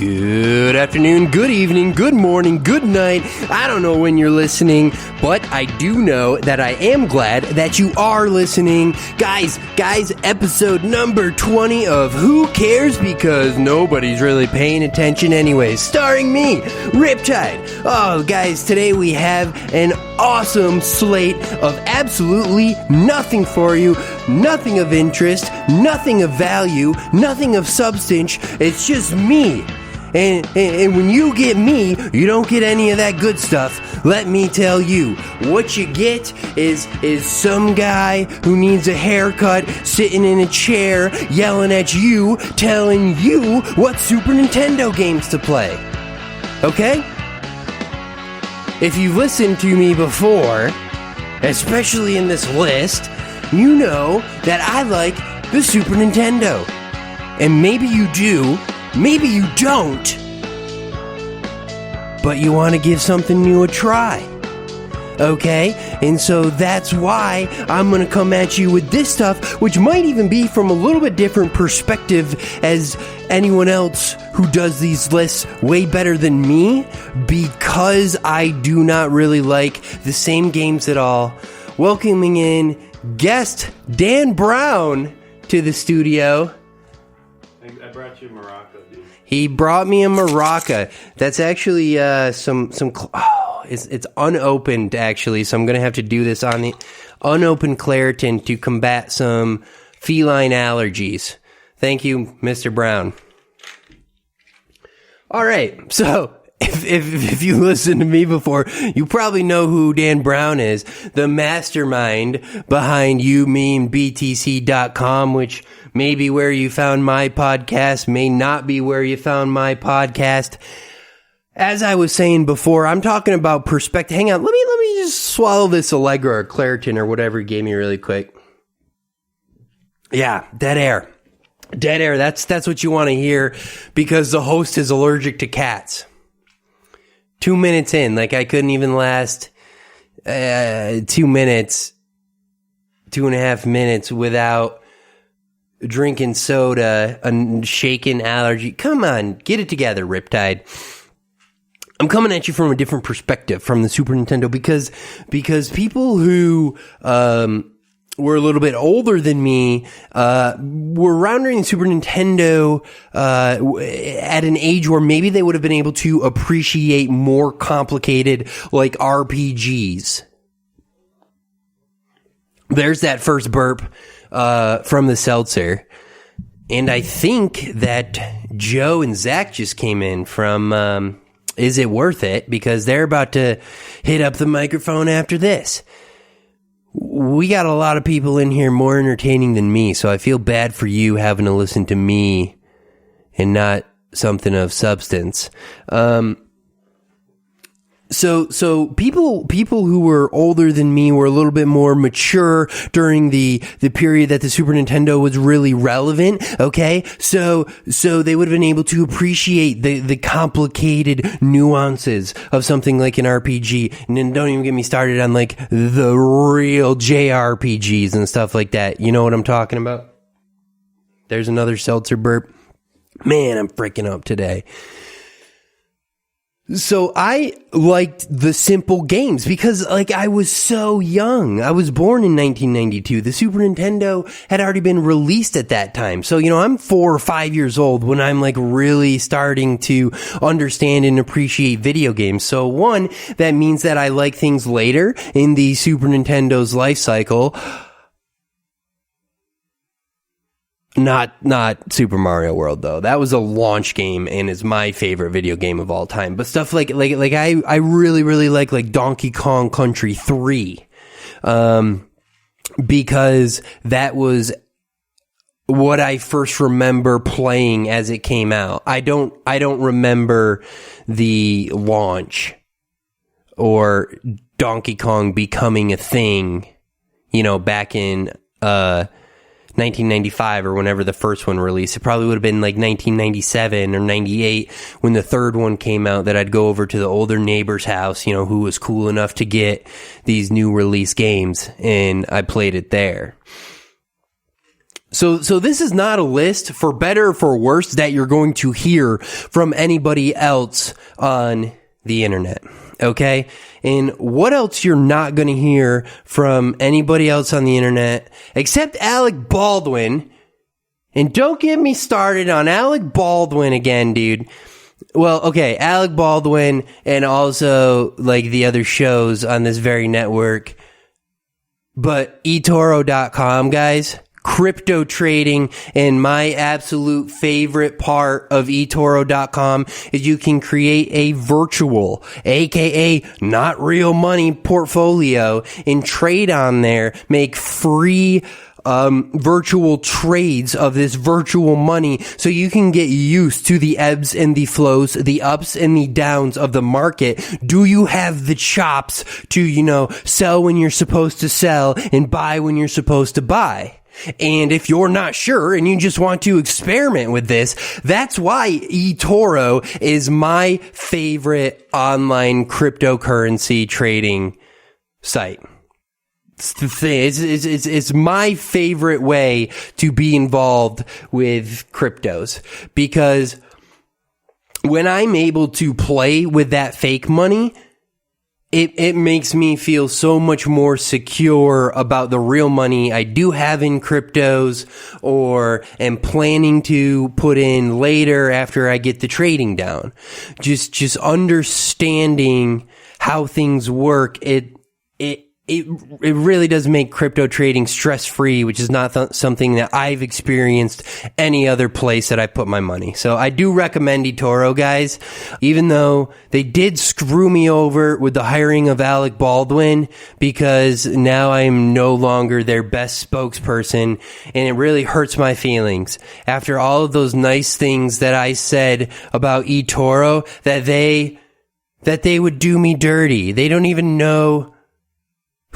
Good afternoon, good evening, good morning, good night. I don't know when you're listening, but I do know that I am glad that you are listening. Guys, episode number 20 of Who Cares? Because nobody's really paying attention anyways. Starring me, Riptide. Oh, guys, today we have an awesome slate of absolutely nothing for you, nothing of interest, nothing of value, nothing of substance. It's just me. And when you get me, you don't get any of that good stuff. Let me tell you, what you get is some guy who needs a haircut, sitting in a chair, yelling at you, telling you what Super Nintendo games to play. Okay? If you've listened to me before, especially in this list, you know that I like the Super Nintendo. And maybe you do. Maybe you don't, but you want to give something new a try, okay? And so that's why I'm going to come at you with this stuff, which might even be from a little bit different perspective as anyone else who does these lists way better than me, because I do not really like the same games at all. Welcoming in guest Dan Brown to the studio. I brought you Morocco, dude. He brought me a maraca. That's actually it's unopened actually, so I'm gonna have to do this on the unopened Claritin to combat some feline allergies. Thank you, Mr. Brown. All right, so if you listened to me before, you probably know who Dan Brown is, the mastermind behind YouMeanBTC.com, which may be where you found my podcast, may not be where you found my podcast. As I was saying before, I'm talking about perspective. Hang on, let me just swallow this Allegra or Claritin or whatever he gave me really quick. Yeah, dead air. Dead air, that's what you want to hear, because the host is allergic to cats. 2 minutes in, like I couldn't even last 2 minutes, 2.5 minutes without drinking soda, a shaken allergy. Come on, get it together, Riptide. I'm coming at you from a different perspective from the Super Nintendo because people who were a little bit older than me were around during the Super Nintendo at an age where maybe they would have been able to appreciate more complicated, like, RPGs. There's that first burp from the seltzer. And I think that Joe and Zach just came in from Is It Worth It? Because they're about to hit up the microphone after this. We got a lot of people in here more entertaining than me, so I feel bad for you having to listen to me and not something of substance. So people who were older than me were a little bit more mature during the period that the Super Nintendo was really relevant, okay? So they would have been able to appreciate the complicated nuances of something like an RPG. And then don't even get me started on, like, the real JRPGs and stuff like that. You know what I'm talking about? There's another seltzer burp. Man, I'm freaking up today. So I liked the simple games because, like, I was so young. I was born in 1992. The Super Nintendo had already been released at that time. So, you know, I'm 4 or 5 years old when I'm, like, really starting to understand and appreciate video games. So, one, that means that I like things later in the Super Nintendo's life cycle. Not Super Mario World, though. That was a launch game and is my favorite video game of all time. But stuff like I really like Donkey Kong Country 3. Because that was what I first remember playing as it came out. I don't remember the launch or Donkey Kong becoming a thing, you know, back in 1995 or whenever the first one released. It probably would have been like 1997 or 98 when the third one came out, that I'd go over to the older neighbor's house, you know, who was cool enough to get these new release games, and I played it there. So this is not a list, for better or for worse, that you're going to hear from anybody else on the internet. Okay? And what else you're not going to hear from anybody else on the internet except Alec Baldwin. And don't get me started on Alec Baldwin again, dude. Well, okay, Alec Baldwin and also like the other shows on this very network. But eToro.com, guys, crypto trading, and my absolute favorite part of eToro.com is you can create a virtual, aka not real money portfolio and trade on there, make free virtual trades of this virtual money so you can get used to the ebbs and the flows, the ups and the downs of the market. Do you have the chops to, sell when you're supposed to sell and buy when you're supposed to buy? And if you're not sure and you just want to experiment with this, that's why eToro is my favorite online cryptocurrency trading site. It's the thing. It's my favorite way to be involved with cryptos, because when I'm able to play with that fake money, it makes me feel so much more secure about the real money I do have in cryptos or am planning to put in later after I get the trading down. Just understanding how things work, it really does make crypto trading stress-free, which is not something that I've experienced any other place that I put my money. So I do recommend eToro, guys, even though they did screw me over with the hiring of Alec Baldwin, because now I am no longer their best spokesperson, and it really hurts my feelings. After all of those nice things that I said about eToro, that they would do me dirty. They don't even know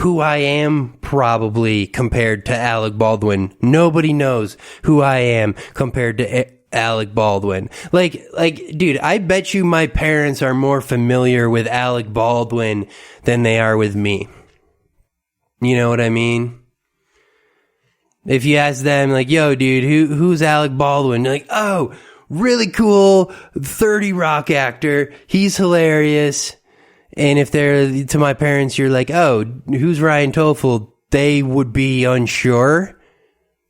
who I am, probably, compared to Alec Baldwin. Nobody knows who I am compared to Alec Baldwin. Like, dude, I bet you my parents are more familiar with Alec Baldwin than they are with me. You know what I mean? If you ask them, like, yo, dude, who's Alec Baldwin? They're like, oh, really cool 30 Rock actor. He's hilarious. And if they're to my parents, you're like, oh, who's Ryan Tofil? They would be unsure,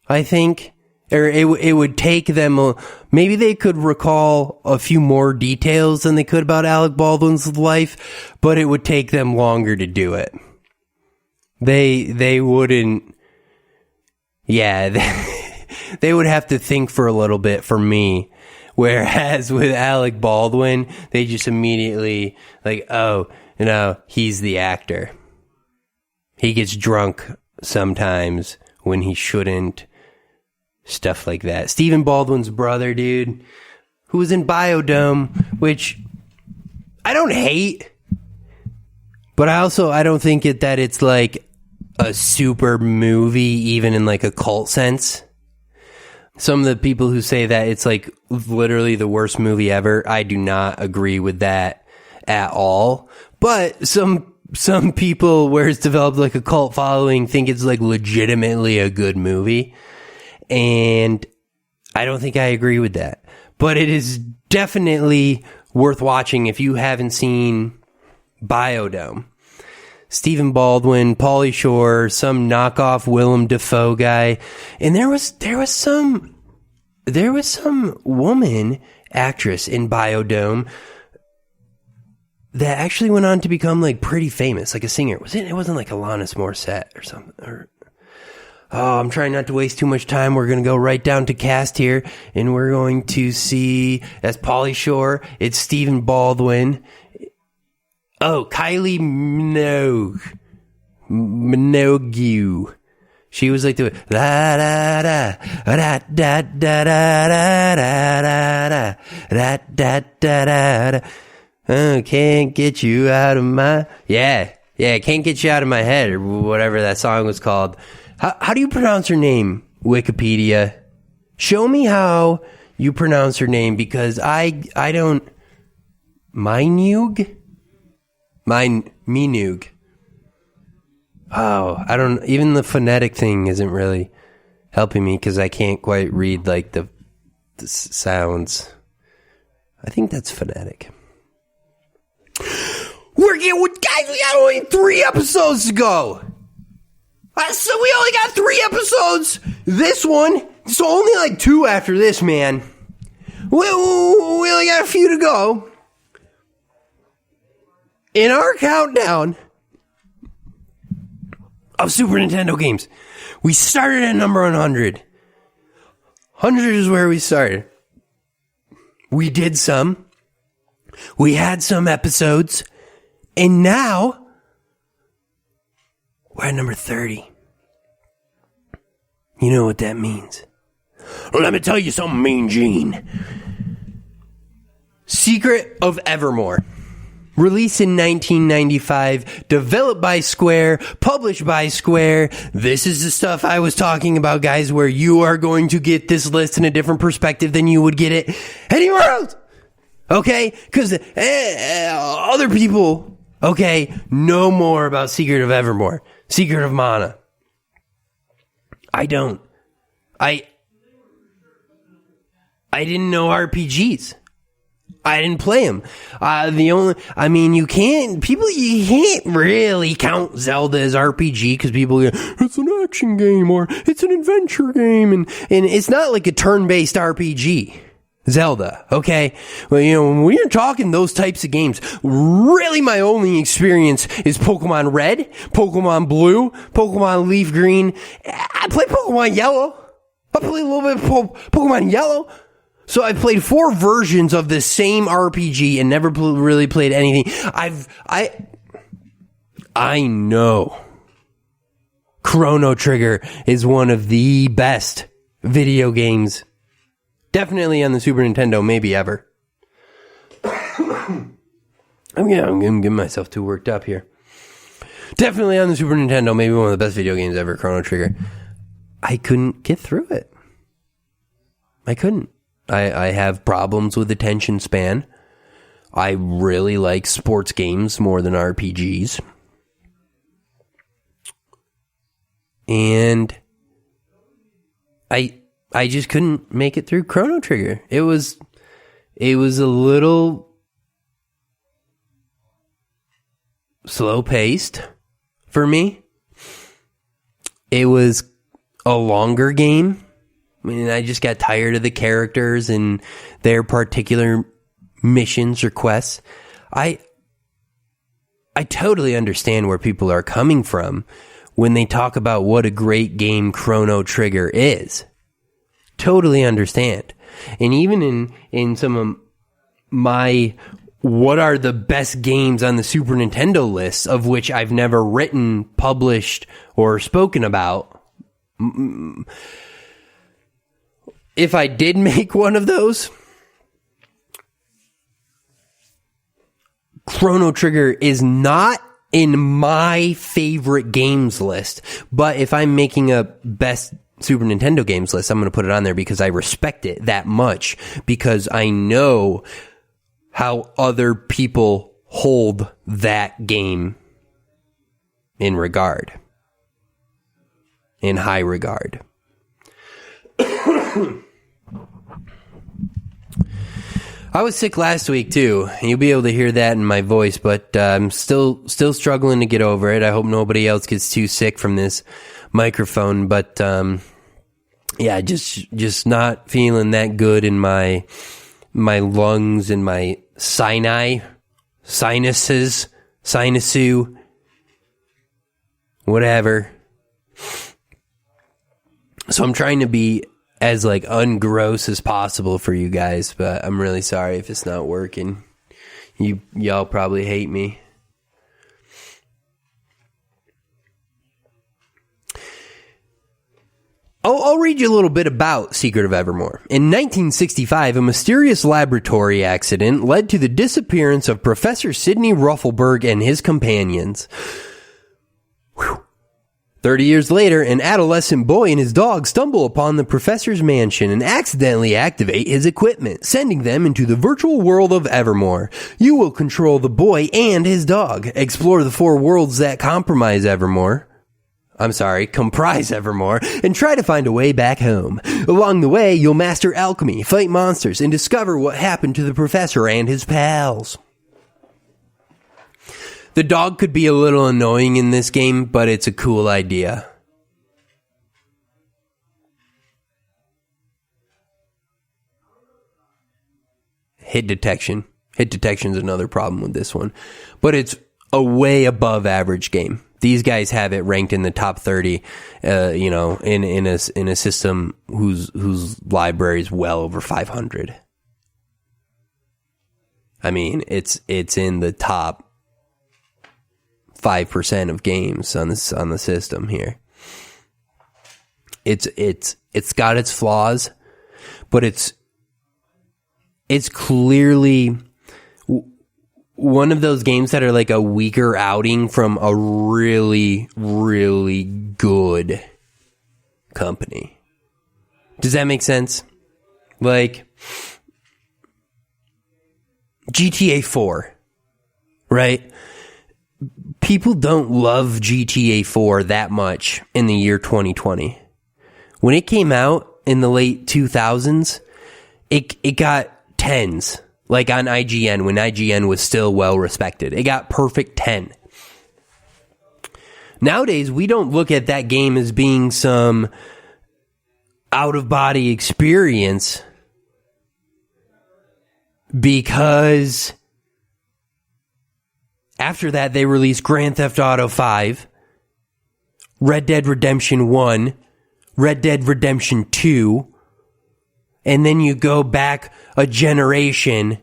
I think. Or it would take them, maybe they could recall a few more details than they could about Alec Baldwin's life, but it would take them longer to do it. They wouldn't, yeah, they would have to think for a little bit for me. Whereas with Alec Baldwin, they just immediately like, oh, he's the actor. He gets drunk sometimes when he shouldn't. Stuff like that. Stephen Baldwin's brother, dude, who was in Biodome, which I don't hate, but I don't think that it's like a super movie, even in like a cult sense. Some of the people who say that it's like literally the worst movie ever, I do not agree with that at all. But some people, where it's developed like a cult following, think it's like legitimately a good movie. And I don't think I agree with that. But it is definitely worth watching if you haven't seen Biodome. Stephen Baldwin, Pauly Shore, some knockoff Willem Dafoe guy, and there was some woman actress in Biodome that actually went on to become like pretty famous, like a singer. It wasn't like Alanis Morissette or something. I'm trying not to waste too much time. We're going to go right down to cast here, and we're going to see, that's Pauly Shore, it's Stephen Baldwin. Oh, Kylie Minogue. She was like the da da da da da da da da da da da da. Oh, can't get you out of my can't get you out of my head, or whatever that song was called. How do you pronounce her name, Wikipedia? Show me how you pronounce her name, because I don't. Minogue. Oh, I don't, even the phonetic thing hasn't helping me because I can't quite read like the sounds. I think that's phonetic. Guys, we got only 3 episodes to go. So we only got 3 episodes. This one, so only like 2 after this, man. We only got a few to go. In our countdown of Super Nintendo games, we started at number 100. 100 is where we started. We did some. We had some episodes. And now, we're at number 30. You know what that means? Let me tell you something, Mean Gene. Secret of Evermore. Released in 1995, developed by Square, published by Square. This is the stuff I was talking about, guys, where you are going to get this list in a different perspective than you would get it anywhere else. Okay? Because other people, okay, know more about Secret of Evermore. Secret of Mana. I don't. I didn't know RPGs. I didn't play them. You can't really count Zelda as RPG because people go, it's an action game or it's an adventure game, and it's not like a turn-based RPG. Zelda, okay? Well, when we're talking those types of games, really my only experience is Pokemon Red, Pokemon Blue, Pokemon Leaf Green. I played Pokemon Yellow. I played a little bit of Pokemon Yellow. So I played 4 versions of the same RPG and never really played anything. I know Chrono Trigger is one of the best video games. Definitely on the Super Nintendo, maybe ever. I'm getting myself too worked up here. Definitely on the Super Nintendo, maybe one of the best video games ever, Chrono Trigger. I couldn't get through it. I couldn't. I have problems with attention span. I really like sports games more than RPGs. And I just couldn't make it through Chrono Trigger. It was a little slow paced for me. It was a longer game. I just got tired of the characters and their particular missions or quests. I totally understand where people are coming from when they talk about what a great game Chrono Trigger is. Totally understand. And even in some of my what are the best games on the Super Nintendo list, of which I've never written, published, or spoken about, if I did make one of those, Chrono Trigger is not in my favorite games list. But if I'm making a best Super Nintendo games list, I'm going to put it on there because I respect it that much, because I know how other people hold that game in high regard. I was sick last week too, and you'll be able to hear that in my voice, but I'm still struggling to get over it. I hope nobody else gets too sick from this microphone, but yeah, just not feeling that good in my lungs and my sinuses, whatever. So I'm trying to be as ungross as possible for you guys, but I'm really sorry if it's not working. Y'all probably hate me. I'll read you a little bit about Secret of Evermore. In 1965, a mysterious laboratory accident led to the disappearance of Professor Sidney Ruffelberg and his companions. 30 years later, an adolescent boy and his dog stumble upon the professor's mansion and accidentally activate his equipment, sending them into the virtual world of Evermore. You will control the boy and his dog, explore the 4 worlds that comprise Evermore. comprise Evermore, and try to find a way back home. Along the way, you'll master alchemy, fight monsters, and discover what happened to the professor and his pals. The dog could be a little annoying in this game, but it's a cool idea. Hit detection. Hit detection is another problem with this one, but it's a way above average game. These guys have it ranked in the top 30, in a system whose library is well over 500. I mean, it's in the top 5% of games on the system here. It's got its flaws, but it's clearly one of those games that are like a weaker outing from a really, really good company. Does that make sense? Like GTA 4, right? People don't love GTA 4 that much in the year 2020. When it came out in the late 2000s, it got 10s. Like on IGN, when IGN was still well respected. It got perfect 10. Nowadays, we don't look at that game as being some out-of-body experience because after that, they released Grand Theft Auto 5, Red Dead Redemption 1, Red Dead Redemption 2, and then you go back a generation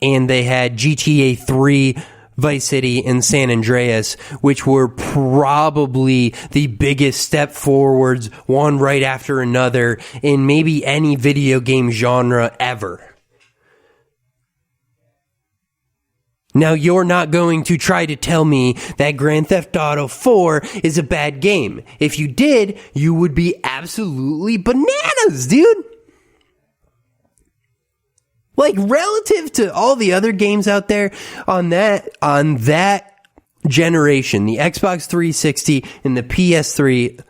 and they had GTA 3, Vice City, and San Andreas, which were probably the biggest step forwards, one right after another, in maybe any video game genre ever. Now, you're not going to try to tell me that Grand Theft Auto 4 is a bad game. If you did, you would be absolutely bananas, dude. Like, relative to all the other games out there on that generation, the Xbox 360 and the PS3.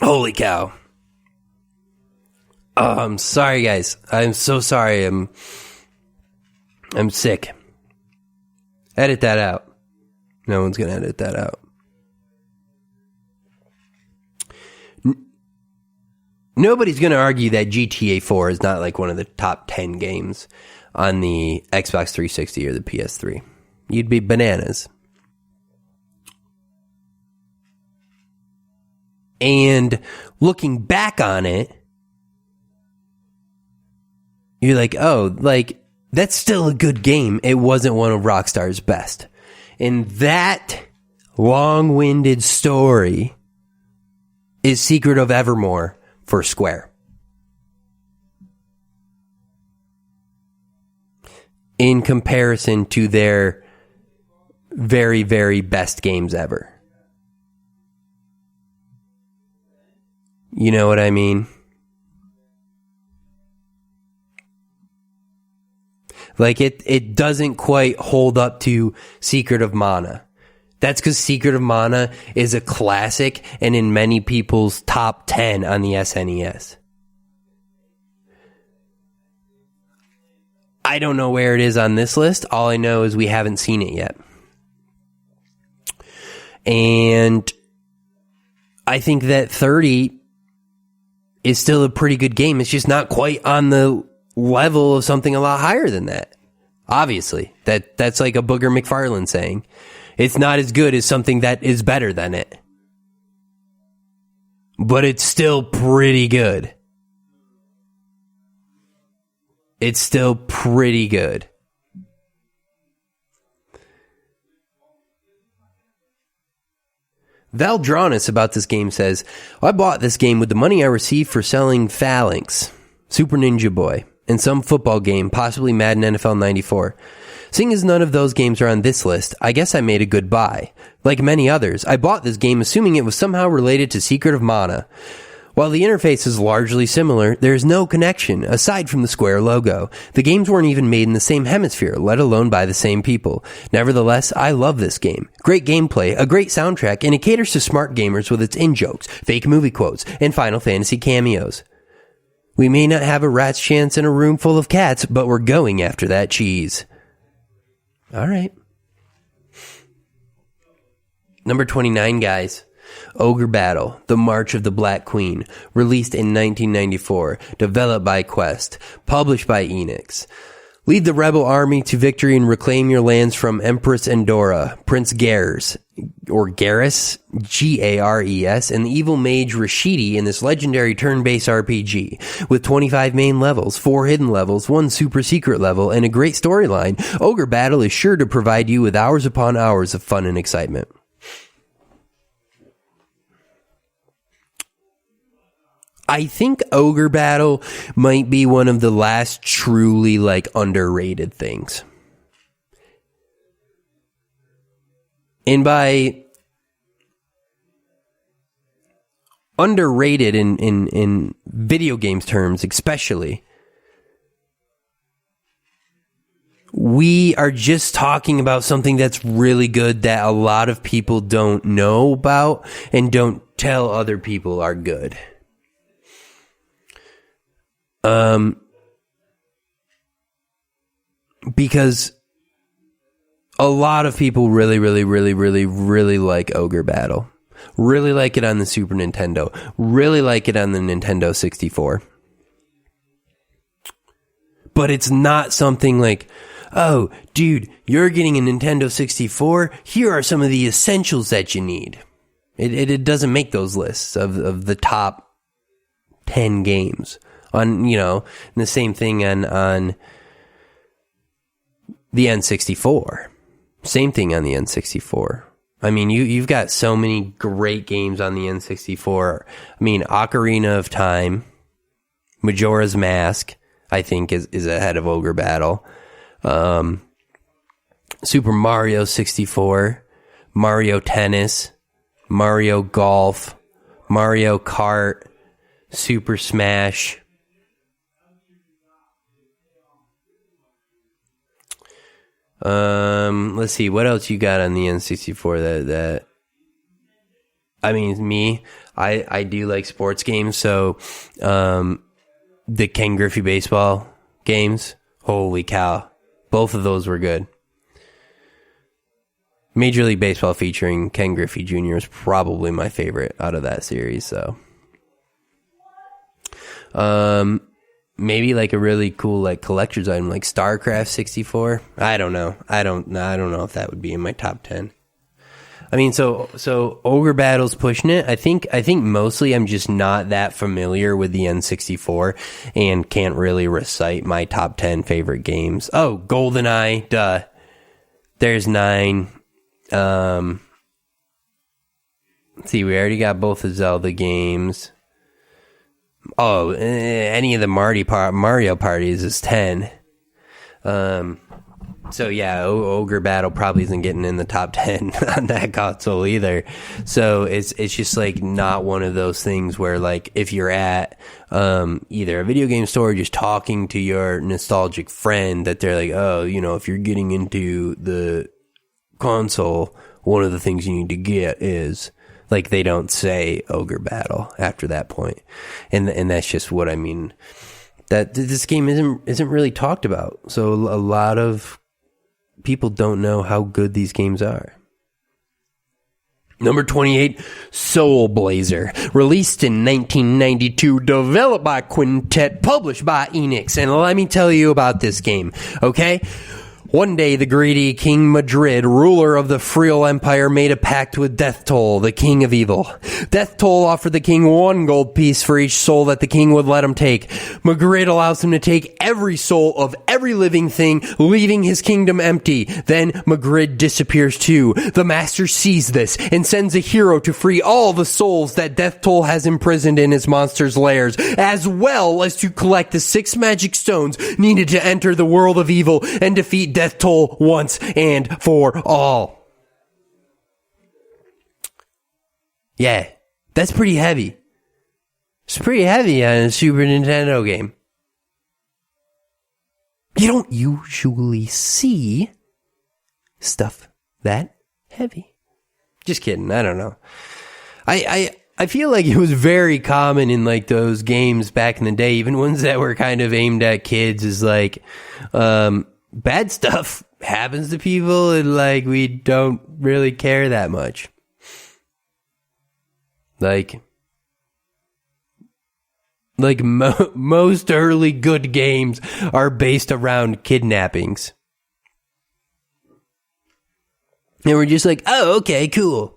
Holy cow. Oh, I'm sorry, guys. I'm so sorry. I'm sick. Edit that out. No one's going to edit that out. Nobody's going to argue that GTA 4 is not like one of the top 10 games on the Xbox 360 or the PS3. You'd be bananas. And looking back on it, you're like, oh, like, that's still a good game. It wasn't one of Rockstar's best. And that long-winded story is Secret of Evermore for Square. In comparison to their very, very best games ever. You know what I mean? Like, it doesn't quite hold up to Secret of Mana. That's because Secret of Mana is a classic and in many people's top 10 on the SNES. I don't know where it is on this list. All I know is we haven't seen it yet. And I think that 30 is still a pretty good game. It's just not quite on the level of something a lot higher than that. Obviously, that's like a Booger McFarlane saying. It's not as good as something that is better than it. But it's still pretty good. It's still pretty good. Valdronis about this game says, I bought this game with the money I received for selling Phalanx, Super Ninja Boy, and some football game, possibly Madden NFL 94. Seeing as none of those games are on this list, I guess I made a good buy. Like many others, I bought this game assuming it was somehow related to Secret of Mana. While the interface is largely similar, there is no connection aside from the Square logo. The games weren't even made in the same hemisphere, let alone by the same people. Nevertheless, I love this game. Great gameplay, a great soundtrack, and it caters to smart gamers with its in-jokes, fake movie quotes, and Final Fantasy cameos. We may not have a rat's chance in a room full of cats, but we're going after that cheese. All right. Number 29, guys. Ogre Battle, The March of the Black Queen, released in 1994, developed by Quest, published by Enix. Lead the rebel army to victory and reclaim your lands from Empress Endora, Prince Garrus, or Garrus, G-A-R-E-S, and the evil mage Rashidi in this legendary turn-based RPG. With 25 main levels, 4 hidden levels, 1 super secret level, and a great storyline, Ogre Battle is sure to provide you with hours upon hours of fun and excitement. I think Ogre Battle might be one of the last truly, underrated things. And by underrated in video games terms especially, we are just talking about something that's really good that a lot of people don't know about and don't tell other people are good. Because a lot of people really like Ogre Battle. Really like it on the Super Nintendo. Really like it on the Nintendo 64. But it's not something like, oh, dude, you're getting a Nintendo 64. Here are some of the essentials that you need. It doesn't make those lists of the top 10 games. On, the same thing on the N64. Same thing on the N64. I mean, you've got so many great games on the N64. I mean, Ocarina of Time, Majora's Mask, I think is ahead of Ogre Battle. Super Mario 64, Mario Tennis, Mario Golf, Mario Kart, Super Smash. Let's see, what else you got on the N64 that I mean, I do like sports games, so, the Ken Griffey baseball games, holy cow, both of those were good. Major League Baseball featuring Ken Griffey Jr. is probably my favorite out of that series, so. Maybe a really cool collector's item like StarCraft 64. I don't know. I don't know if that would be in my top 10. I mean, so Ogre Battle's pushing it. I think mostly I'm just not that familiar with the N64 and can't really recite my top 10 favorite games. Oh, GoldenEye, duh. There's 9. Let's see, we already got both the Zelda games. Oh, any of the Mario parties is 10. So yeah, Ogre Battle probably isn't getting in the top 10 on that console either. So it's just not one of those things where if you're at either a video game store or just talking to your nostalgic friend that they're like, oh, if you're getting into the console, one of the things you need to get is they don't say Ogre Battle after that point. And that's just what I mean. That this game isn't really talked about. So a lot of people don't know how good these games are. Number 28, Soul Blazer, released in 1992, developed by Quintet, published by Enix. And let me tell you about this game, okay? One day, the greedy King Madrid, ruler of the Friel Empire, made a pact with Death Toll, the king of evil. Death Toll offered the king 1 gold piece for each soul that the king would let him take. Madrid allows him to take every soul of every living thing, leaving his kingdom empty. Then Madrid disappears too. The master sees this and sends a hero to free all the souls that Death Toll has imprisoned in his monster's lairs, as well as to collect the 6 magic stones needed to enter the world of evil and defeat Death Toll once and for all. Yeah, that's pretty heavy. It's pretty heavy on a Super Nintendo game. You don't usually see stuff that heavy. Just kidding. I don't know. I feel like it was very common in like those games back in the day, even ones that were kind of aimed at kids, is like bad stuff happens to people and like we don't really care that much. Like most early good games are based around kidnappings. And we're just like, oh, okay, cool.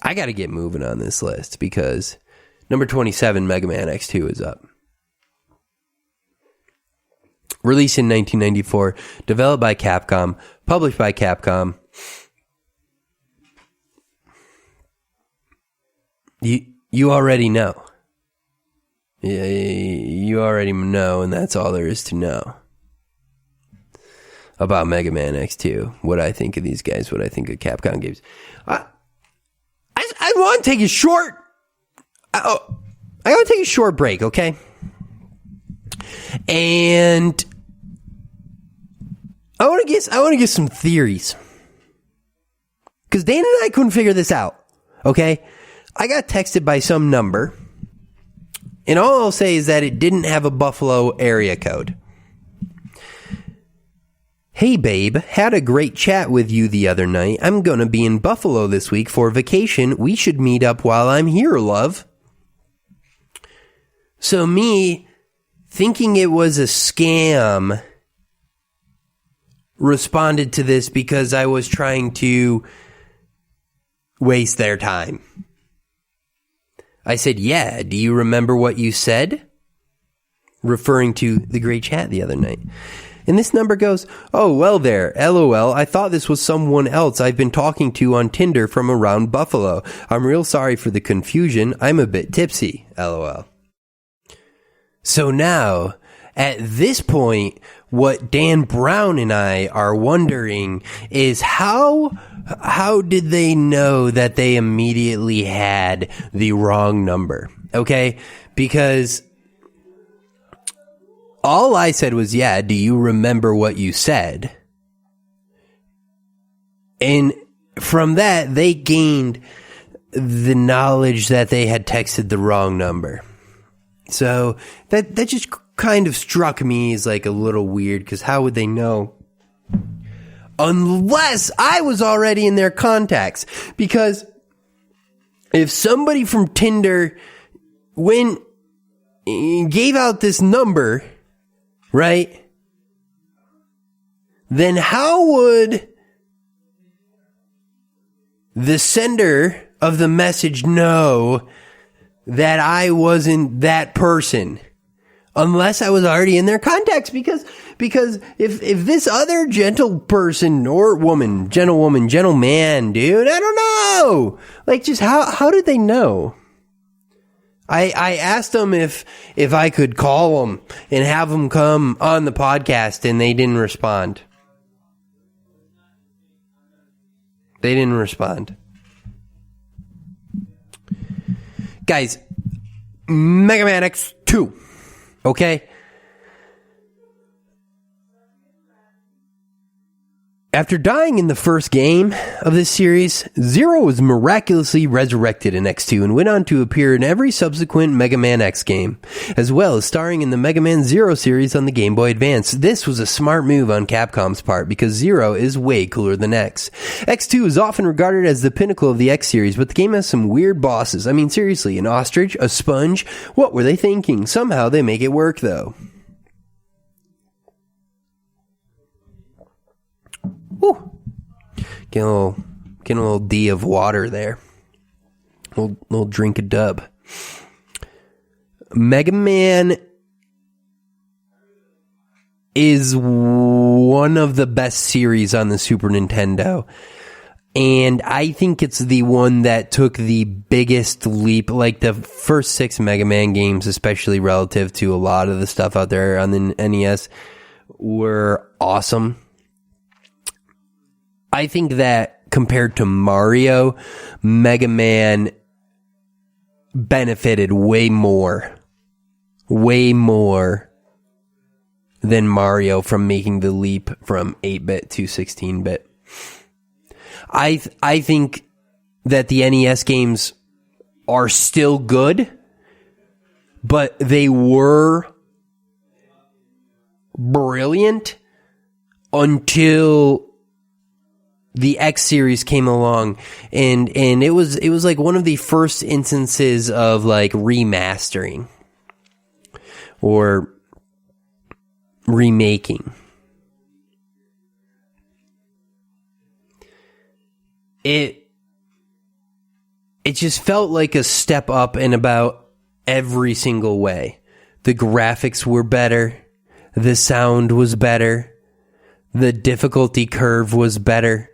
I got to get moving on this list because number 27, Mega Man X2 is up. Released in 1994, developed by Capcom, published by Capcom. You already know. Yeah, you already know, and that's all there is to know about Mega Man X2. What I think of these guys, what I think of Capcom games. I want to take a short. I want to take a short break, okay? And I want to get some theories, because Dan and I couldn't figure this out. Okay, I got texted by some number, and all I'll say is that it didn't have a Buffalo area code. Hey babe, had a great chat with you the other night. I'm gonna be in Buffalo this week for vacation. We should meet up while I'm here, love. So me, thinking it was a scam, responded to this because I was trying to waste their time. I said, yeah, do you remember what you said? Referring to the great chat the other night. And this number goes, oh, well there, LOL, I thought this was someone else I've been talking to on Tinder from around Buffalo. I'm real sorry for the confusion. I'm a bit tipsy, LOL. So now, at this point, what Dan Brown and I are wondering is how did they know that they immediately had the wrong number? Okay? Because all I said was, yeah, do you remember what you said? And from that, they gained the knowledge that they had texted the wrong number. So that just kind of struck me as like a little weird, because how would they know? Unless I was already in their contacts. Because if somebody from Tinder gave out this number, right? Then how would the sender of the message know that I wasn't that person? Unless I was already in their contacts, because if this other gentle person or woman, gentleman, dude, I don't know. Like, just how did they know? I asked them if I could call them and have them come on the podcast, and they didn't respond. They didn't respond. Guys, Mega Man X2. Okay? After dying in the first game of this series, Zero was miraculously resurrected in X2 and went on to appear in every subsequent Mega Man X game, as well as starring in the Mega Man Zero series on the Game Boy Advance. This was a smart move on Capcom's part, because Zero is way cooler than X. X2 is often regarded as the pinnacle of the X series, but the game has some weird bosses. I mean, seriously, an ostrich, a sponge, what were they thinking? Somehow they make it work, though. Woo. Get a little D of water there. Little drink of dub. Mega Man is one of the best series on the Super Nintendo. And I think it's the one that took the biggest leap. Like the first 6 Mega Man games, especially relative to a lot of the stuff out there on the NES, were awesome. I think that compared to Mario, Mega Man benefited way more than Mario from making the leap from 8-bit to 16-bit. I think that the NES games are still good, but they were brilliant until the X series came along, and it was like one of the first instances of like remastering or remaking. It just felt like a step up in about every single way. The graphics were better, the sound was better, the difficulty curve was better.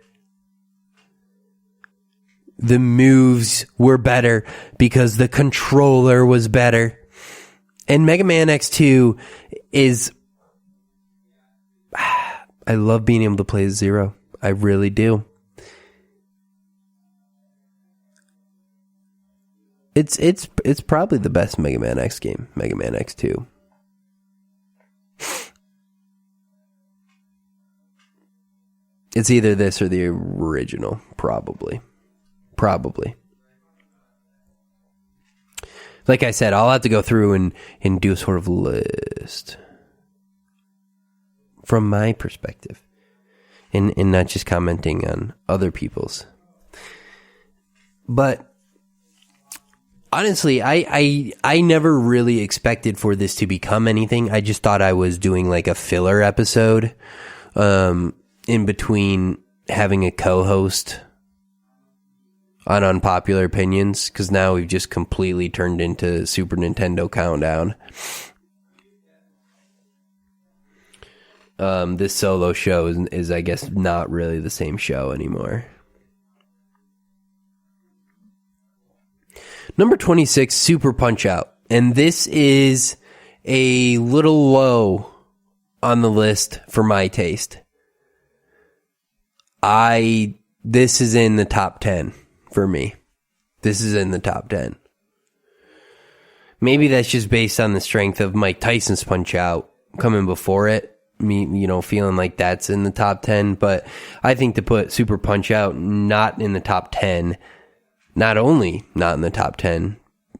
The moves were better because the controller was better. And Mega Man X2 is... I love being able to play Zero. I really do. It's probably the best Mega Man X game, Mega Man X2. It's either this or the original, probably. Like I said, I'll have to go through and do a sort of list from my perspective and not just commenting on other people's. But honestly, I never really expected for this to become anything. I just thought I was doing like a filler episode in between having a co-host on Unpopular Opinions, because now we've just completely turned into Super Nintendo Countdown. This solo show is, I guess, not really the same show anymore. Number 26, Super Punch-Out. And this is a little low on the list for my taste. This is in the top 10 for me. This is in the top 10. Maybe that's just based on the strength of Mike Tyson's Punch-Out coming before it. Me, feeling like that's in the top 10. But I think to put Super Punch-Out not in the top 10, not only not in the top 10,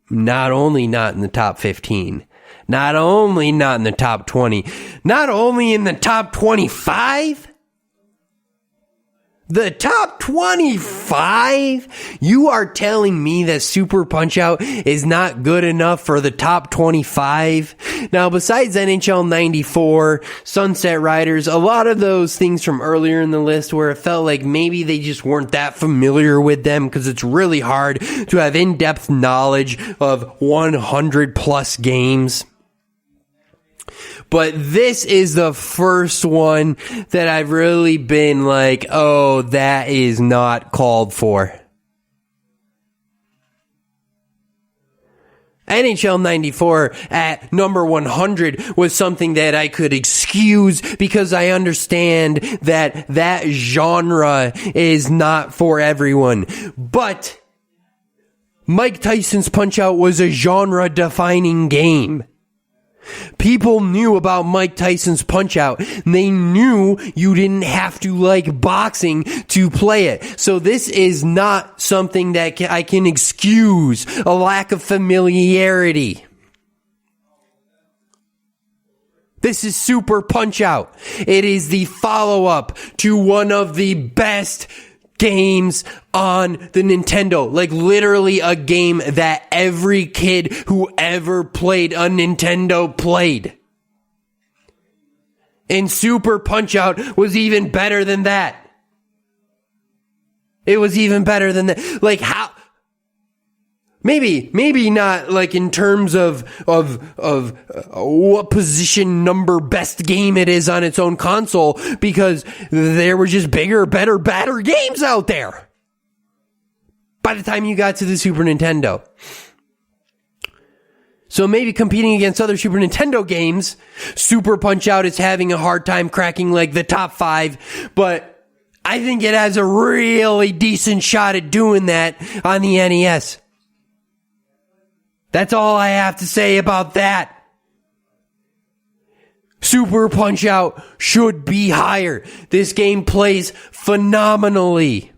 not only not in the top 15, not only not in the top 20, not only in the top 25, the top 25? You are telling me that Super Punch-Out is not good enough for the top 25? Now, besides NHL 94, Sunset Riders, a lot of those things from earlier in the list where it felt like maybe they just weren't that familiar with them because it's really hard to have in-depth knowledge of 100 plus games. But this is the first one that I've really been like, oh, that is not called for. NHL 94 at number 100 was something that I could excuse because I understand that genre is not for everyone. But Mike Tyson's Punch-Out was a genre-defining game. People knew about Mike Tyson's Punch-Out. They knew you didn't have to like boxing to play it. So this is not something that I can excuse a lack of familiarity. This is Super Punch-Out. It is the follow-up to one of the best games on the Nintendo. Like literally a game that every kid who ever played a Nintendo played. And Super Punch-Out was even better than that. It was even better than that. Like how... Maybe not like in terms of what position number best game it is on its own console, because there were just bigger, better, badder games out there by the time you got to the Super Nintendo. So maybe competing against other Super Nintendo games, Super Punch-Out is having a hard time cracking like the top 5, but I think it has a really decent shot at doing that on the NES. That's all I have to say about that. Super Punch-Out should be higher. This game plays phenomenally.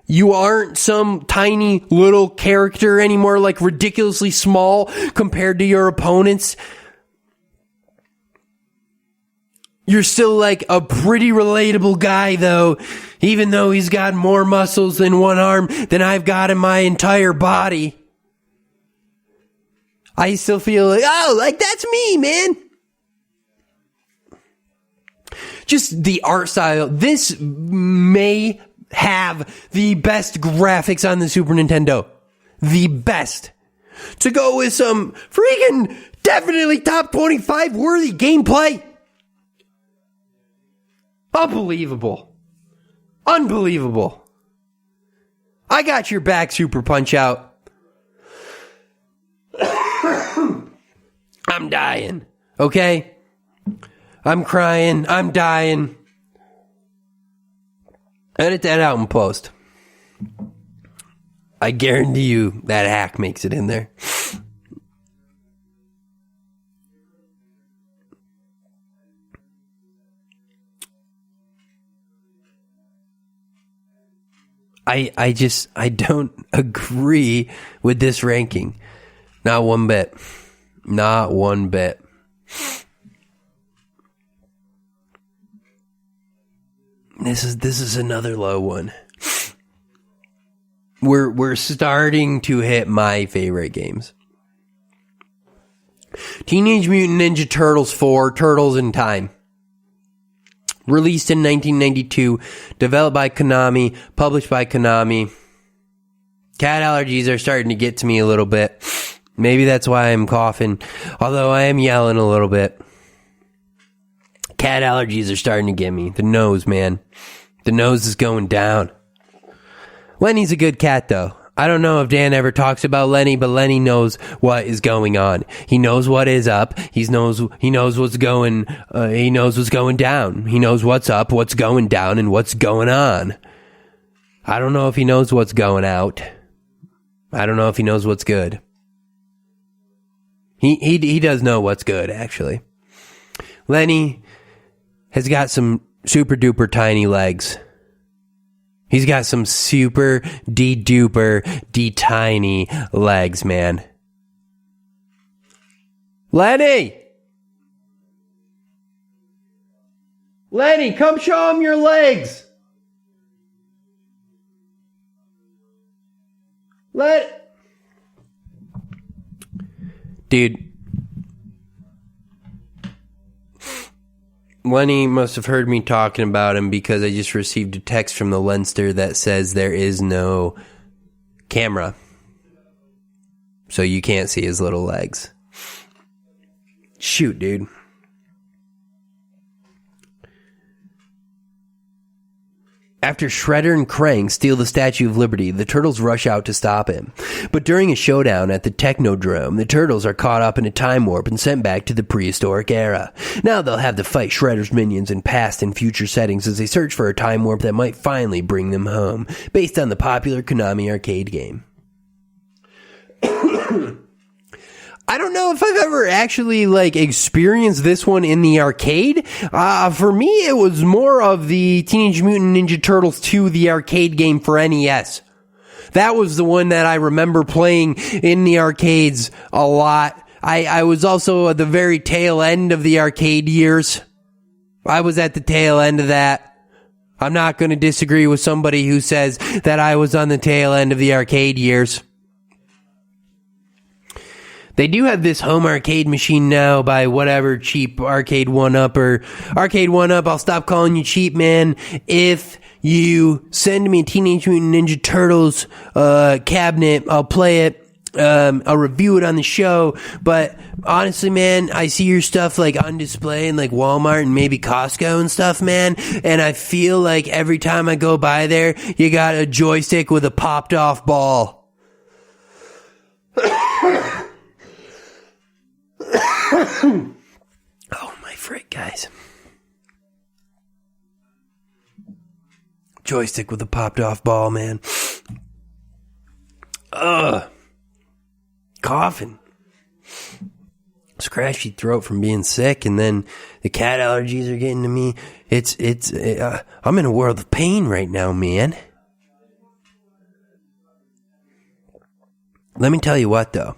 You aren't some tiny little character anymore, like ridiculously small compared to your opponents. You're still like a pretty relatable guy, though, even though he's got more muscles in one arm than I've got in my entire body. I still feel like, like that's me, man. Just the art style. This may have the best graphics on the Super Nintendo. The best. To go with some freaking definitely top 25 worthy gameplay. Unbelievable. Unbelievable. I got your back, Super Punch-Out. I'm dying. Okay? I'm crying. I'm dying. Edit that out in post. I guarantee you that hack makes it in there. I don't agree with this ranking. Not one bit. Not one bit. This is another low one. We're starting to hit my favorite games. Teenage Mutant Ninja Turtles 4, Turtles in Time. Released in 1992, developed by Konami, published by Konami. Cat allergies are starting to get to me a little bit. Maybe that's why I'm coughing, although I am yelling a little bit. Cat allergies are starting to get me. The nose, man. The nose is going down. Lenny's a good cat, though. I don't know if Dan ever talks about Lenny, but Lenny knows what is going on. He knows what is up. He knows what's going. He knows what's going down. He knows what's up, what's going down, and what's going on. I don't know if he knows what's going out. I don't know if he knows what's good. He does know what's good, actually. Lenny has got some super duper tiny legs. He's got some super de-duper de-tiny legs, man. Lenny! Lenny, come show him your legs! Dude. Lenny must have heard me talking about him because I just received a text from the Lenster that says there is no camera. So you can't see his little legs. Shoot, dude. After Shredder and Krang steal the Statue of Liberty, the Turtles rush out to stop him. But during a showdown at the Technodrome, the Turtles are caught up in a time warp and sent back to the prehistoric era. Now they'll have to fight Shredder's minions in past and future settings as they search for a time warp that might finally bring them home, based on the popular Konami arcade game. I don't know if I've ever actually experienced this one in the arcade. For me, it was more of the Teenage Mutant Ninja Turtles 2, the arcade game for NES. That was the one that I remember playing in the arcades a lot. I was also at the very tail end of the arcade years. I was at the tail end of that. I'm not going to disagree with somebody who says that I was on the tail end of the arcade years. They do have this home arcade machine now by whatever cheap Arcade 1-Up or Arcade 1-Up. I'll stop calling you cheap, man. If you send me a Teenage Mutant Ninja Turtles cabinet, I'll play it. I'll review it on the show. But honestly, man, I see your stuff on display in Walmart and maybe Costco and stuff, man. And I feel like every time I go by there, you got a joystick with a popped off ball. Oh my frick, guys. Joystick with a popped off ball, man. Ugh. coughing. Scratchy throat from being sick, and then the cat allergies are getting to me. I'm in a world of pain right now, man. Let me tell you what, though.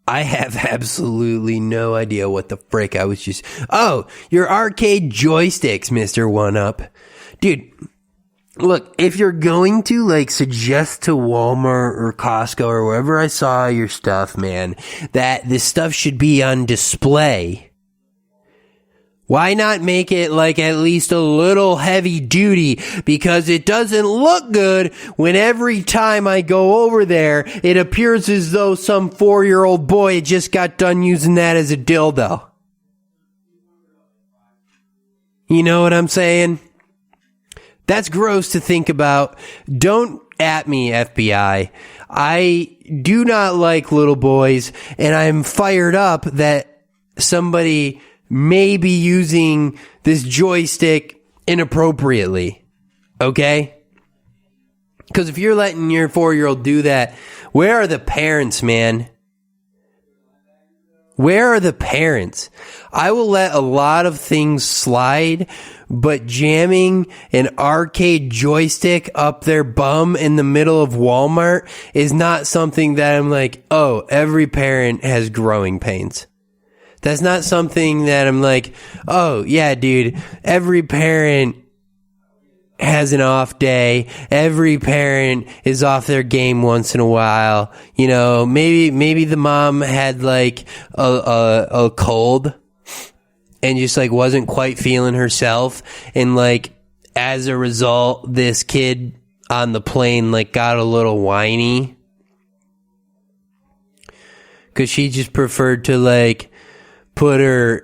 I have absolutely no idea what the frick I was just... Oh, your arcade joysticks, Mr. One-Up. Dude, look, if you're going to, like, suggest to Walmart or Costco or wherever I saw your stuff, man, that this stuff should be on display... Why not make it like at least a little heavy duty? Because it doesn't look good when every time I go over there, it appears as though some 4-year-old boy just got done using that as a dildo. You know what I'm saying? That's gross to think about. Don't at me, FBI. I do not like little boys, and I'm fired up that somebody may be using this joystick inappropriately. Okay? Because if you're letting your 4-year-old do that, where are the parents, man? Where are the parents? I will let a lot of things slide, but jamming an arcade joystick up their bum in the middle of Walmart is not something that I'm like, oh, every parent has growing pains. That's not something that I'm like, oh, yeah, dude, every parent has an off day. Every parent is off their game once in a while. You know, maybe the mom had like a cold and just like wasn't quite feeling herself. And like, as a result, this kid on the plane like got a little whiny because she just preferred to like put her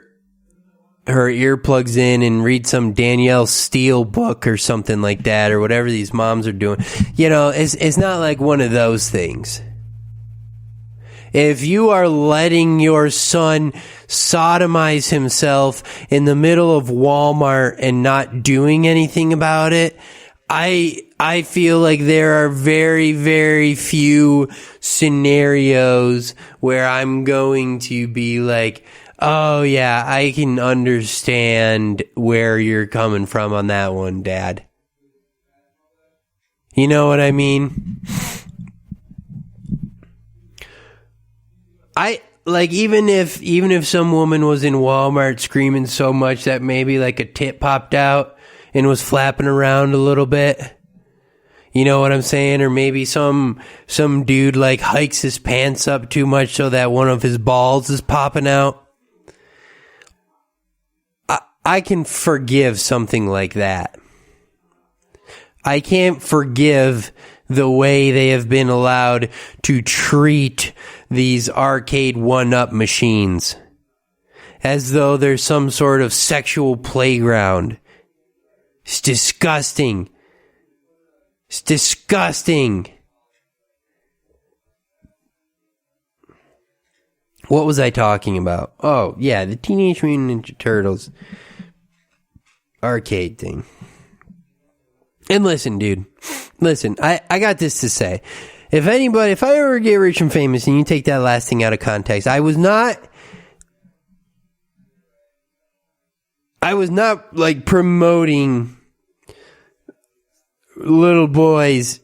earplugs in and read some Danielle Steele book or something like that, or whatever these moms are doing. You know, it's not like one of those things. If you are letting your son sodomize himself in the middle of Walmart and not doing anything about it, I feel like there are very, very few scenarios where I'm going to be like, oh, yeah, I can understand where you're coming from on that one, Dad. You know what I mean? Even if some woman was in Walmart screaming so much that maybe like a tit popped out and was flapping around a little bit. You know what I'm saying? Or maybe some dude like hikes his pants up too much so that one of his balls is popping out. I can forgive something like that. I can't forgive the way they have been allowed to treat these arcade one-up machines as though there's some sort of sexual playground. It's disgusting. It's disgusting. What was I talking about? Oh, yeah, the Teenage Mutant Ninja Turtles arcade thing. And listen, dude. Listen, I got this to say. If I ever get rich and famous and you take that last thing out of context, I was not like promoting little boys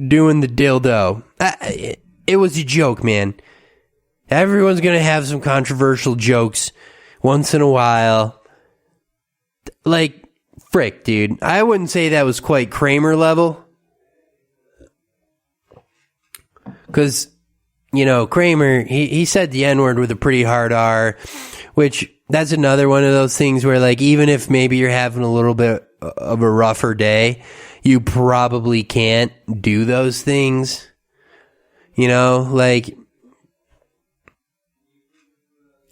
doing the dildo. It was a joke, man. Everyone's gonna have some controversial jokes once in a while. Like, frick, dude. I wouldn't say that was quite Kramer level. Because, you know, Kramer, he said the N-word with a pretty hard R, which that's another one of those things where, like, even if maybe you're having a little bit of a rougher day, you probably can't do those things. You know, like,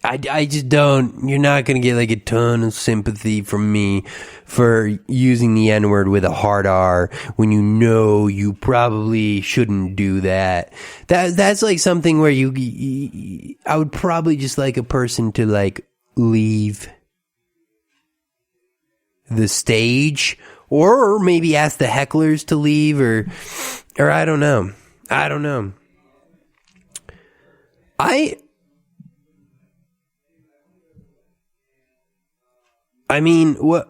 I just don't, you're not going to get like a ton of sympathy from me for using the N-word with a hard R when you know you probably shouldn't do that. That's like something where I would probably just like a person to like leave the stage or maybe ask the hecklers to leave or I don't know. I don't know. I mean, what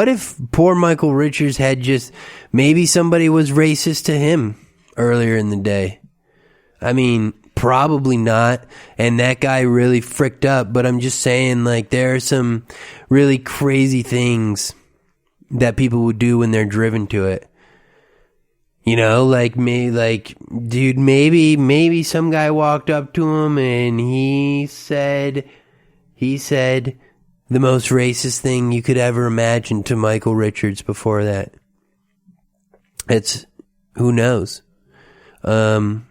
if poor Michael Richards had just, maybe somebody was racist to him earlier in the day? I mean, probably not, and that guy really fricked up, but I'm just saying, like, there are some really crazy things that people would do when they're driven to it. You know, like, dude, maybe some guy walked up to him and he said the most racist thing you could ever imagine to Michael Richards before that. Who knows? But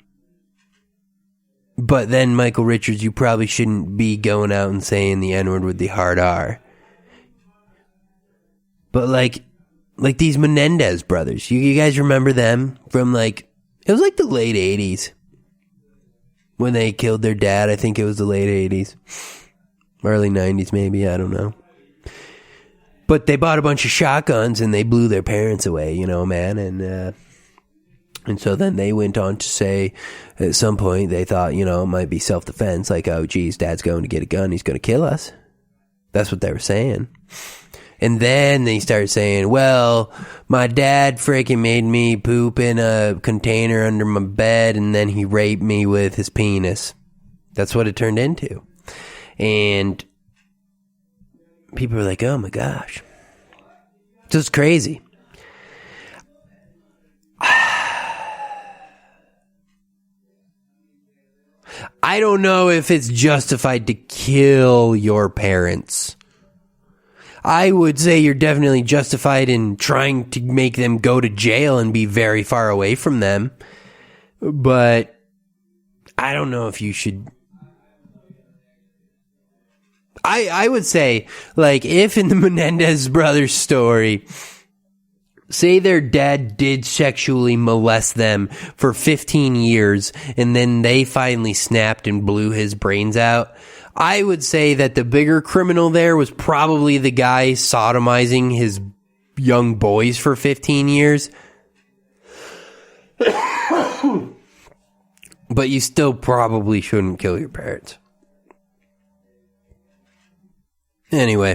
then, Michael Richards, you probably shouldn't be going out and saying the N-word with the hard R. But like these Menendez brothers, you guys remember them from, like, it was like the late 80s when they killed their dad. I think it was the late 80s. Early 90s maybe, I don't know. But they bought a bunch of shotguns and they blew their parents away, you know, man. And so then they went on to say, at some point, they thought, you know, it might be self-defense. Like, oh, geez, Dad's going to get a gun. He's going to kill us. That's what they were saying. And then they started saying, well, my dad freaking made me poop in a container under my bed, and then he raped me with his penis. That's what it turned into. And people were like, oh my gosh. So it's crazy. I don't know if it's justified to kill your parents. I would say you're definitely justified in trying to make them go to jail and be very far away from them. But I don't know if you should. I would say, like, if in the Menendez brothers story, say their dad did sexually molest them for 15 years and then they finally snapped and blew his brains out, I would say that the bigger criminal there was probably the guy sodomizing his young boys for 15 years. But you still probably shouldn't kill your parents. Anyway,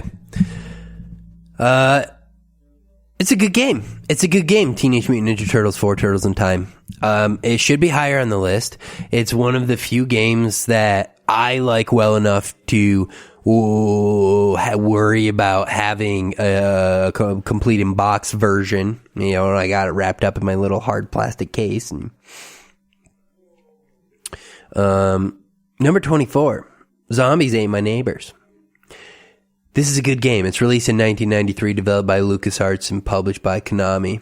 it's a good game. It's a good game, Teenage Mutant Ninja Turtles 4 Turtles in Time. It should be higher on the list. It's one of the few games that I like well enough to worry about having a complete in-box version. You know, I got it wrapped up in my little hard plastic case. And number 24, Zombies Ain't My Neighbors. This is a good game. It's released in 1993, developed by LucasArts and published by Konami.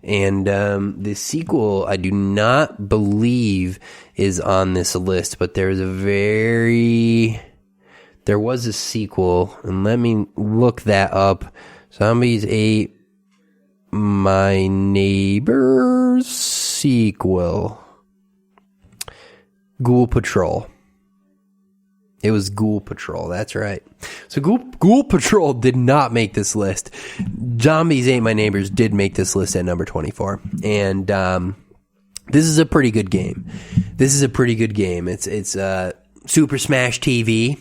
And the sequel, I do not believe, is on this list, but there was a sequel, and let me look that up. Zombies Ate My Neighbors sequel. Ghoul Patrol. It was Ghoul Patrol, that's right. So Ghoul Patrol did not make this list. Zombies Ain't My Neighbors did make this list at number 24. And this is a pretty good game. It's Super Smash TV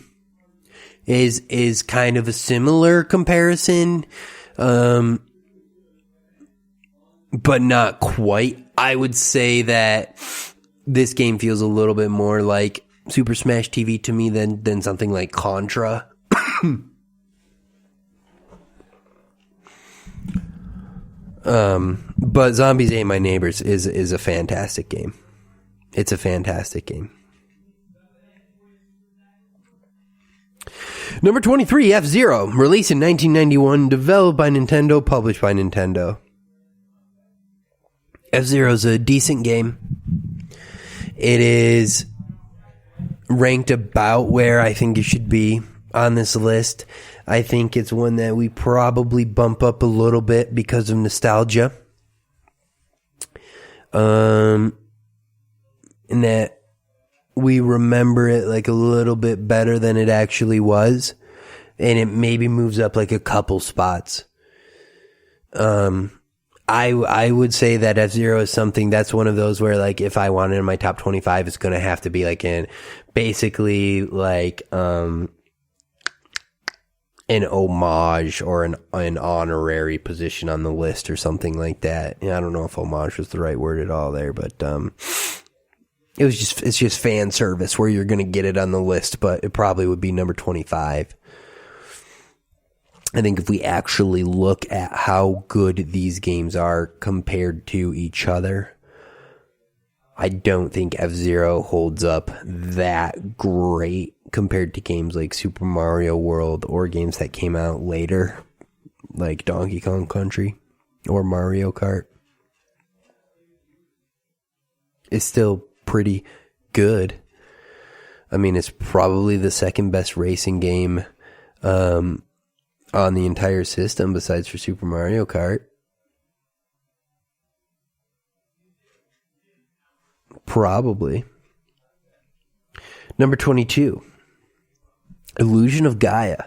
is kind of a similar comparison, but not quite. I would say that this game feels a little bit more like Super Smash TV to me than something like Contra. But Zombies Ain't My Neighbors is a fantastic game. It's a fantastic game. Number 23, F-Zero, released in 1991, developed by Nintendo, published by Nintendo. F-Zero is a decent game. It is ranked about where I think it should be on this list. I think it's one that we probably bump up a little bit because of nostalgia. And that we remember it like a little bit better than it actually was. And it maybe moves up like a couple spots. I would say that F-Zero is something that's one of those where, like, if I want it in my top 25, it's going to have to be like basically like an homage or an honorary position on the list or something like that. I don't know if homage was the right word at all there, but it's just fan service where you're going to get it on the list, but it probably would be number 25. I think if we actually look at how good these games are compared to each other, I don't think F-Zero holds up that great compared to games like Super Mario World or games that came out later, like Donkey Kong Country or Mario Kart. It's still pretty good. I mean, it's probably the second best racing game on the entire system besides for Super Mario Kart. Probably. Number 22. Illusion of Gaia.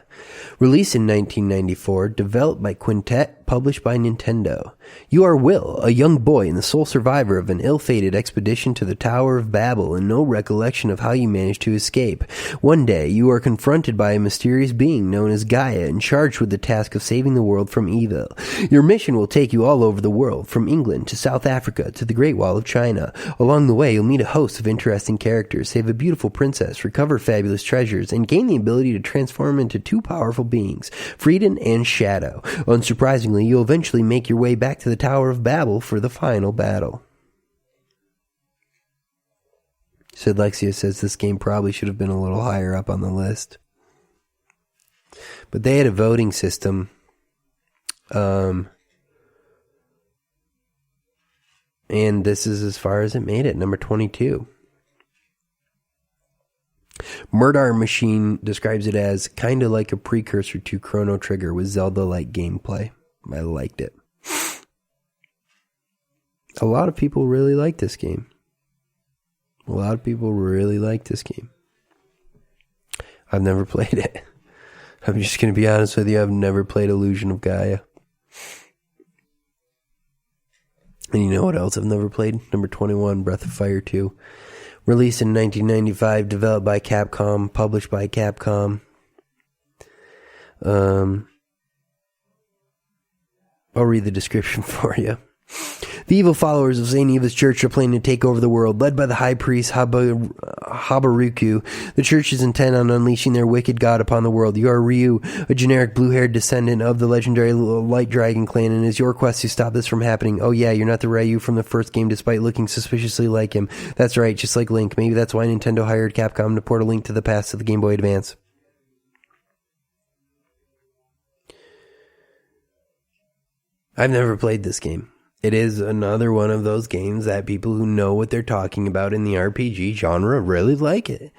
Released in 1994, developed by Quintet, published by Nintendo. You are Will, a young boy and the sole survivor of an ill-fated expedition to the Tower of Babel and no recollection of how you managed to escape. One day, you are confronted by a mysterious being known as Gaia and charged with the task of saving the world from evil. Your mission will take you all over the world, from England to South Africa to the Great Wall of China. Along the way, you'll meet a host of interesting characters, save a beautiful princess, recover fabulous treasures, and gain the ability to transform into two powerful beings, Frieden and Shadow. Unsurprisingly, you'll eventually make your way back to the Tower of Babel for the final battle. Sid Lexia says this game probably should have been a little higher up on the list. But they had a voting system. And this is as far as it made it, number 22. Murdar Machine describes it as kind of like a precursor to Chrono Trigger with Zelda-like gameplay. I liked it. A lot of people really like this game. I've never played it. I'm just going to be honest with you. I've never played Illusion of Gaia. And you know what else I've never played? Number 21, Breath of Fire 2. Released in 1995, developed by Capcom, published by Capcom. I'll read the description for you. The evil followers of St. Eva's Church are planning to take over the world. Led by the High Priest Habaruku, the Church is intent on unleashing their wicked god upon the world. You are Ryu, a generic blue-haired descendant of the legendary Light Dragon clan, and it is your quest to stop this from happening. Oh yeah, you're not the Ryu from the first game despite looking suspiciously like him. That's right, just like Link. Maybe that's why Nintendo hired Capcom to port a Link to the Past to the Game Boy Advance. I've never played this game. It is another one of those games that people who know what they're talking about in the RPG genre really like it.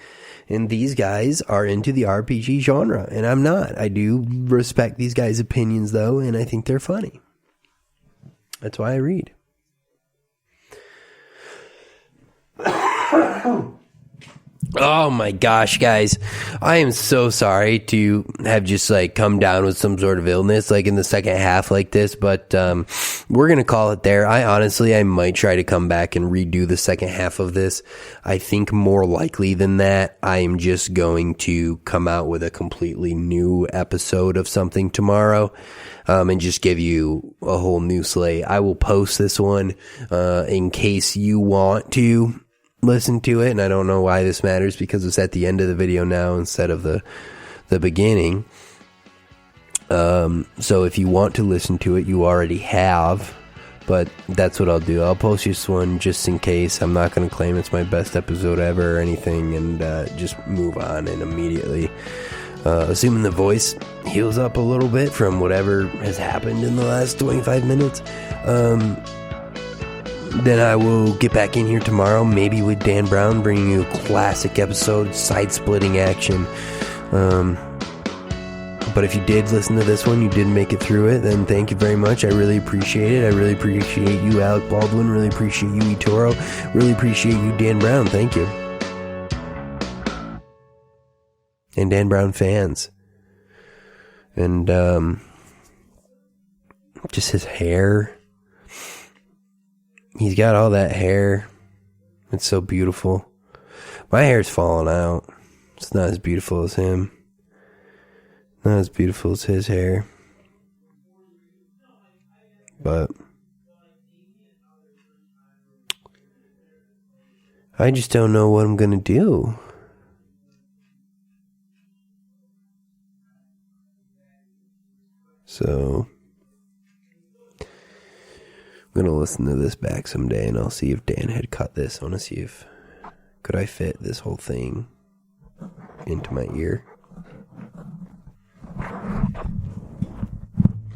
And these guys are into the RPG genre, and I'm not. I do respect these guys' opinions, though, and I think they're funny. That's why I read. Oh my gosh, guys. I am so sorry to have just come down with some sort of illness in the second half like this, but we're going to call it there. I might try to come back and redo the second half of this. I think more likely than that, I am just going to come out with a completely new episode of something tomorrow. And just give you a whole new slate. I will post this one in case you want to listen to it, and I don't know why this matters because it's at the end of the video now instead of the beginning. So if you want to listen to it, you already have, but that's what I'll do. I'll post this one just in case. I'm not going to claim it's my best episode ever or anything, and just move on and immediately, assuming the voice heals up a little bit from whatever has happened in the last 25 minutes, then I will get back in here tomorrow, maybe with Dan Brown, bringing you a classic episode, side-splitting action. But if you did listen to this one, you did make it through it, then thank you very much. I really appreciate it. I really appreciate you, Alec Baldwin. Really appreciate you, eToro. Really appreciate you, Dan Brown. Thank you. And Dan Brown fans. And just his hair. he's got all that hair. It's so beautiful. My hair's falling out. It's not as beautiful as him. Not as beautiful as his hair. But I just don't know what I'm gonna do. So I'm gonna listen to this back someday, and I'll see if Dan had cut this. I wanna see if could I fit this whole thing into my ear.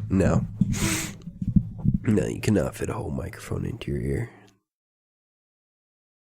No. No, you cannot fit a whole microphone into your ear.